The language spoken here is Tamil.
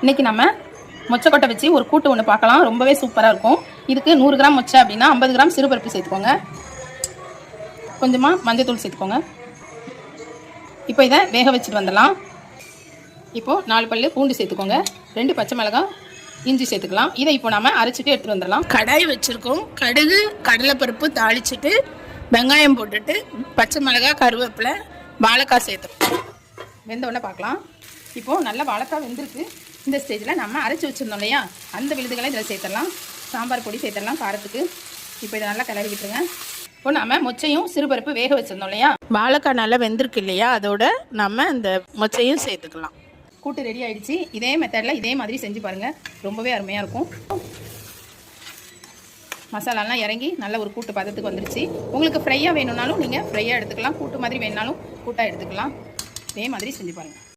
இன்றைக்கி நம்ம மொச்சக்கொட்டை வச்சு ஒரு கூட்டு ஒன்று பார்க்கலாம். ரொம்பவே சூப்பராக இருக்கும். இதுக்கு 100 கிராம் மொச்சை அப்படின்னா 50 கிராம் சிறுபருப்பு சேர்த்துக்கோங்க. கொஞ்சமாக மஞ்சள் சேர்த்துக்கோங்க. இப்போ இதை வேக வச்சுட்டு வந்துடலாம். இப்போது 4 பல்லு பூண்டு சேர்த்துக்கோங்க. 2 பச்சை மிளகாய், இஞ்சி சேர்த்துக்கலாம். இதை இப்போ நம்ம அரைச்சிட்டு எடுத்துகிட்டு வந்துடலாம். கடாய் வச்சுருக்கோம். கடுகு, கடலைப்பருப்பு தாளிச்சிட்டு வெங்காயம் போட்டுட்டு பச்சை மிளகாய், கருவேப்பிலை, வாழைக்காய் சேர்த்துக்கோம். வெந்தோடனே பார்க்கலாம். இப்போது நல்லா வாழைக்காய் வெந்திருக்கு. இந்த ஸ்டேஜில் நம்ம அரைச்சி வச்சுருந்தோம் இல்லையா, அந்த விழுதுகளை இதில் சேர்த்துடலாம். சாம்பார் பொடி சேர்த்துடலாம் காரத்துக்கு. இப்போ இதை நல்லா கிளறி விட்டுருங்க. இப்போ நம்ம மொச்சையும் சிறுபருப்பு வேக வச்சுருந்தோம் இல்லையா, வாழைக்காய் நல்லா வெந்திருக்கு இல்லையா, அதோட நம்ம இந்த மொச்சையும் சேர்த்துக்கலாம். கூட்டு ரெடி ஆகிடுச்சு. இதே மெத்தடில் இதே மாதிரி செஞ்சு பாருங்கள். ரொம்பவே அருமையாக இருக்கும். மசாலாலாம் இறங்கி நல்ல ஒரு கூட்டு பதத்துக்கு வந்துருச்சு. உங்களுக்கு ஃப்ரையாக வேணும்னாலும் நீங்கள் ஃப்ரையாக எடுத்துக்கலாம். கூட்டு மாதிரி வேணுனாலும் கூட்டாக எடுத்துக்கலாம். இதே மாதிரி செஞ்சு பாருங்கள்.